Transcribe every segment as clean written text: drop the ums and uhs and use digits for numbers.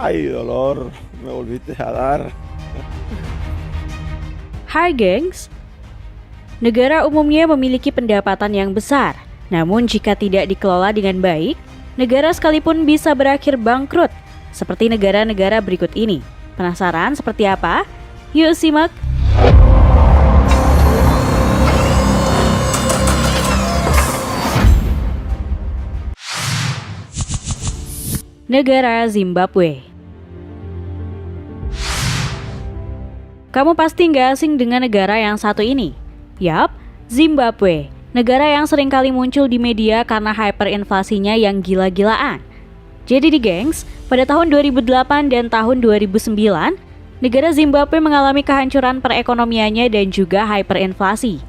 Ay, dolor, me volviste a dar. Hai gengs, negara umumnya memiliki pendapatan yang besar. Namun jika tidak dikelola dengan baik, negara sekalipun bisa berakhir bangkrut. Seperti negara-negara berikut ini. Penasaran seperti apa? Yuk simak! Negara Zimbabwe. Kamu pasti nggak asing dengan negara yang satu ini. Yap, Zimbabwe. Negara yang seringkali muncul di media karena hyperinflasinya yang gila-gilaan. Jadi gengs, pada tahun 2008 dan tahun 2009, negara Zimbabwe mengalami kehancuran perekonomiannya dan juga hyperinflasi.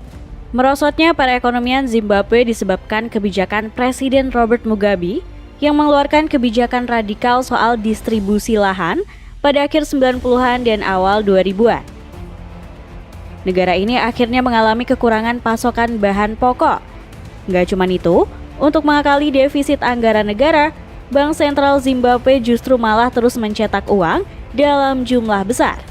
Merosotnya perekonomian Zimbabwe disebabkan kebijakan Presiden Robert Mugabe yang mengeluarkan kebijakan radikal soal distribusi lahan pada akhir 90-an dan awal 2000-an. Negara ini akhirnya mengalami kekurangan pasokan bahan pokok. Nggak cuma itu, untuk mengakali defisit anggaran negara, Bank Sentral Zimbabwe justru malah terus mencetak uang dalam jumlah besar.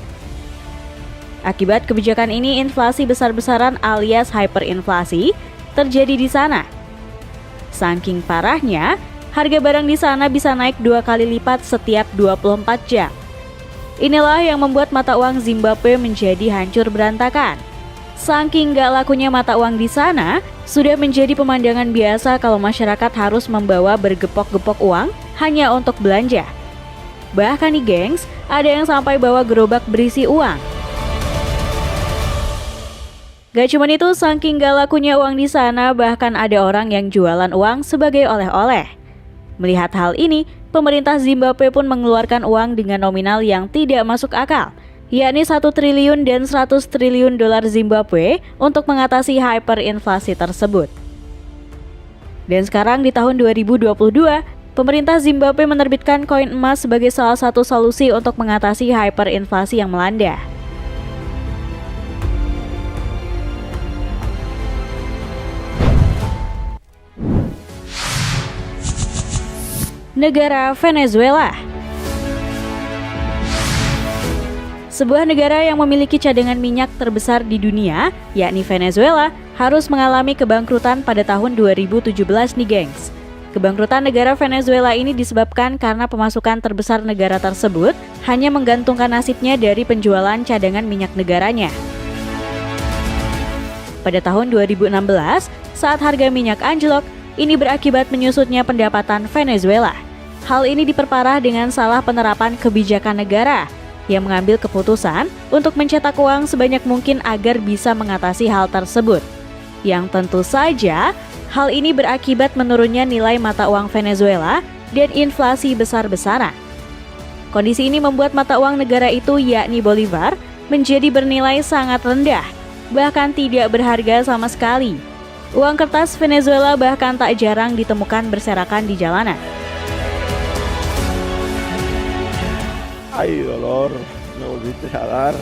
Akibat kebijakan ini, inflasi besar-besaran alias hyperinflasi terjadi di sana. Saking parahnya, harga barang di sana bisa naik 2 kali lipat setiap 24 jam. Inilah yang membuat mata uang Zimbabwe menjadi hancur berantakan. Saking gak lakunya mata uang di sana, sudah menjadi pemandangan biasa kalau masyarakat harus membawa bergepok-gepok uang hanya untuk belanja. Bahkan nih gengs, ada yang sampai bawa gerobak berisi uang. Gak cuma itu, saking gak lakunya uang di sana, bahkan ada orang yang jualan uang sebagai oleh-oleh. Melihat hal ini, pemerintah Zimbabwe pun mengeluarkan uang dengan nominal yang tidak masuk akal, yakni 1 triliun dan 100 triliun dolar Zimbabwe untuk mengatasi hyperinflasi tersebut. Dan sekarang di tahun 2022, pemerintah Zimbabwe menerbitkan koin emas sebagai salah satu solusi untuk mengatasi hyperinflasi yang melanda. Negara Venezuela. Sebuah negara yang memiliki cadangan minyak terbesar di dunia, yakni Venezuela, harus mengalami kebangkrutan pada tahun 2017 nih gengs. Kebangkrutan negara Venezuela ini disebabkan karena pemasukan terbesar negara tersebut hanya menggantungkan nasibnya dari penjualan cadangan minyak negaranya. Pada tahun 2016, saat harga minyak anjlok, ini berakibat menyusutnya pendapatan Venezuela. Hal ini diperparah dengan salah penerapan kebijakan negara yang mengambil keputusan untuk mencetak uang sebanyak mungkin agar bisa mengatasi hal tersebut. Yang tentu saja, hal ini berakibat menurunnya nilai mata uang Venezuela dan inflasi besar-besaran. Kondisi ini membuat mata uang negara itu, yakni Bolivar, menjadi bernilai sangat rendah, bahkan tidak berharga sama sekali. Uang kertas Venezuela bahkan tak jarang ditemukan berserakan di jalanan. Ay, dolor, me volviste a dar.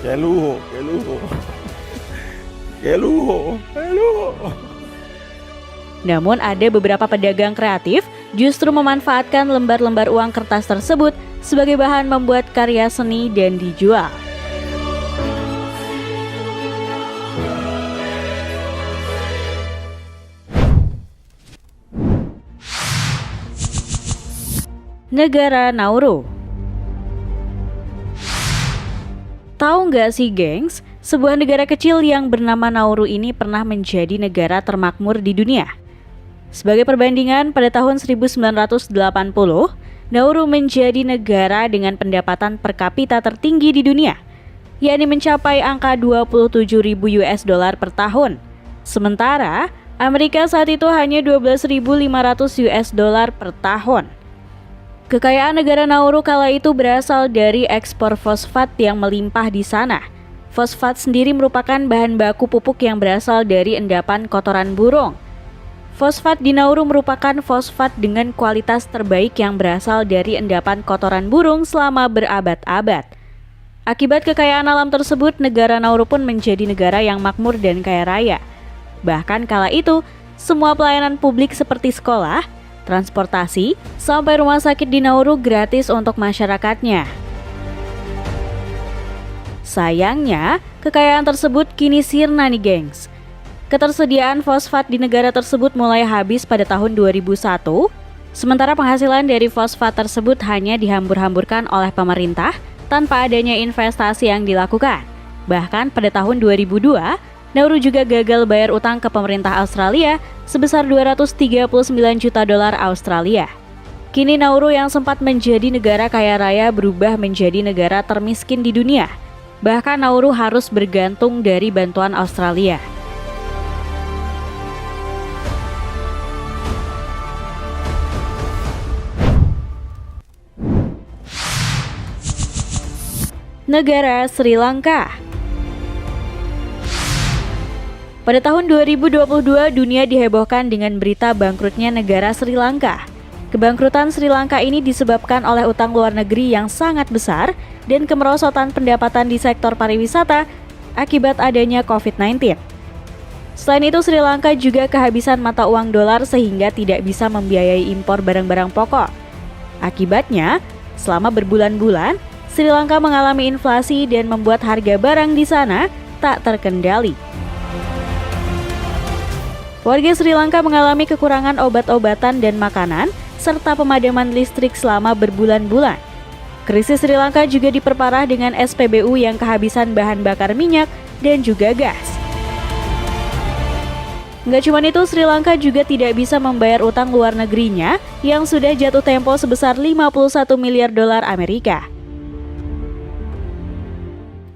Qué lujo, qué lujo. Qué lujo, qué lujo. Namun ada beberapa pedagang kreatif justru memanfaatkan lembar-lembar uang kertas tersebut sebagai bahan membuat karya seni dan dijual. Negara Nauru. Tahu nggak sih gengs, sebuah negara kecil yang bernama Nauru ini pernah menjadi negara termakmur di dunia. Sebagai perbandingan, pada tahun 1980, Nauru menjadi negara dengan pendapatan per kapita tertinggi di dunia, yakni mencapai angka 27.000 US dollar per tahun. Sementara, Amerika saat itu hanya 12.500 US dollar per tahun. Kekayaan negara Nauru kala itu berasal dari ekspor fosfat yang melimpah di sana. Fosfat sendiri merupakan bahan baku pupuk yang berasal dari endapan kotoran burung. Fosfat di Nauru merupakan fosfat dengan kualitas terbaik yang berasal dari endapan kotoran burung selama berabad-abad. Akibat kekayaan alam tersebut, negara Nauru pun menjadi negara yang makmur dan kaya raya. Bahkan kala itu, semua pelayanan publik seperti sekolah, transportasi, sampai rumah sakit di Nauru gratis untuk masyarakatnya. Sayangnya, kekayaan tersebut kini sirna nih gengs. Ketersediaan fosfat di negara tersebut mulai habis pada tahun 2001, sementara penghasilan dari fosfat tersebut hanya dihambur-hamburkan oleh pemerintah tanpa adanya investasi yang dilakukan. Bahkan pada tahun 2002, Nauru juga gagal bayar utang ke pemerintah Australia sebesar 239 juta dolar Australia. Kini Nauru yang sempat menjadi negara kaya raya berubah menjadi negara termiskin di dunia. Bahkan Nauru harus bergantung dari bantuan Australia. Negara Sri Lanka. Pada tahun 2022, dunia dihebohkan dengan berita bangkrutnya negara Sri Lanka. Kebangkrutan Sri Lanka ini disebabkan oleh utang luar negeri yang sangat besar dan kemerosotan pendapatan di sektor pariwisata akibat adanya COVID-19. Selain itu, Sri Lanka juga kehabisan mata uang dolar sehingga tidak bisa membiayai impor barang-barang pokok. Akibatnya, selama berbulan-bulan, Sri Lanka mengalami inflasi dan membuat harga barang di sana tak terkendali. Warga Sri Lanka mengalami kekurangan obat-obatan dan makanan, serta pemadaman listrik selama berbulan-bulan. Krisis Sri Lanka juga diperparah dengan SPBU yang kehabisan bahan bakar minyak dan juga gas. Nggak cuma itu, Sri Lanka juga tidak bisa membayar utang luar negerinya yang sudah jatuh tempo sebesar 51 miliar dolar Amerika.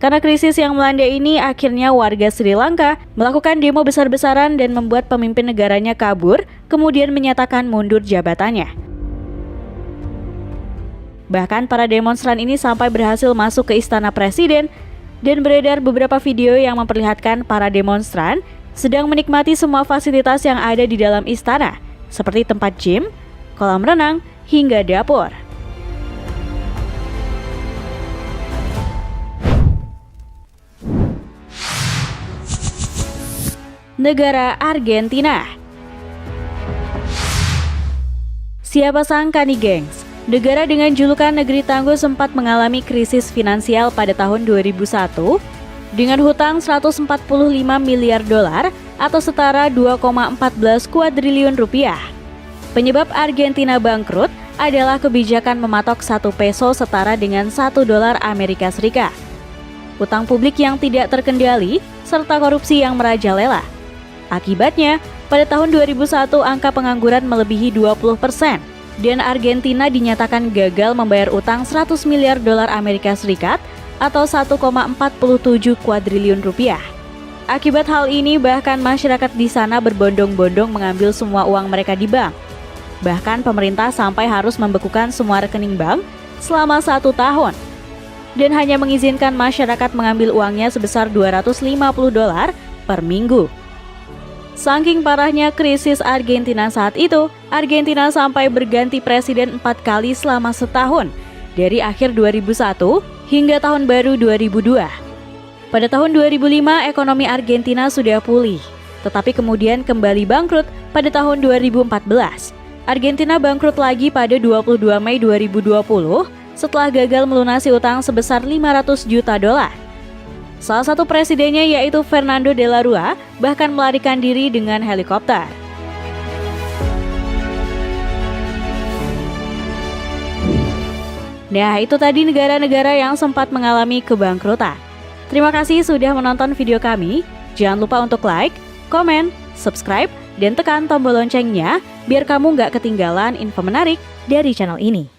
Karena krisis yang melanda ini, akhirnya warga Sri Lanka melakukan demo besar-besaran dan membuat pemimpin negaranya kabur, kemudian menyatakan mundur jabatannya. Bahkan para demonstran ini sampai berhasil masuk ke istana presiden dan beredar beberapa video yang memperlihatkan para demonstran sedang menikmati semua fasilitas yang ada di dalam istana, seperti tempat gym, kolam renang, hingga dapur. Negara Argentina. Siapa sangka nih gengs, negara dengan julukan negeri tangguh sempat mengalami krisis finansial pada tahun 2001 dengan hutang 145 miliar dolar atau setara 2,14 kuadriliun rupiah. Penyebab Argentina bangkrut adalah kebijakan mematok 1 peso setara dengan 1 dolar Amerika Serikat. Utang publik yang tidak terkendali serta korupsi yang merajalela. Akibatnya, pada tahun 2001 angka pengangguran melebihi 20% dan Argentina dinyatakan gagal membayar utang 100 miliar dolar Amerika Serikat atau 1,47 kuadriliun rupiah. Akibat hal ini, bahkan masyarakat di sana berbondong-bondong mengambil semua uang mereka di bank. Bahkan pemerintah sampai harus membekukan semua rekening bank selama 1 tahun dan hanya mengizinkan masyarakat mengambil uangnya sebesar 250 dolar per minggu. Saking parahnya krisis Argentina saat itu, Argentina sampai berganti presiden 4 kali selama setahun, dari akhir 2001 hingga tahun baru 2002. Pada tahun 2005, ekonomi Argentina sudah pulih, tetapi kemudian kembali bangkrut pada tahun 2014. Argentina bangkrut lagi pada 22 Mei 2020 setelah gagal melunasi utang sebesar 500 juta dolar. Salah satu presidennya yaitu Fernando de la Rúa bahkan melarikan diri dengan helikopter. Nah, itu tadi negara-negara yang sempat mengalami kebangkrutan. Terima kasih sudah menonton video kami. Jangan lupa untuk like, komen, subscribe, dan tekan tombol loncengnya biar kamu nggak ketinggalan info menarik dari channel ini.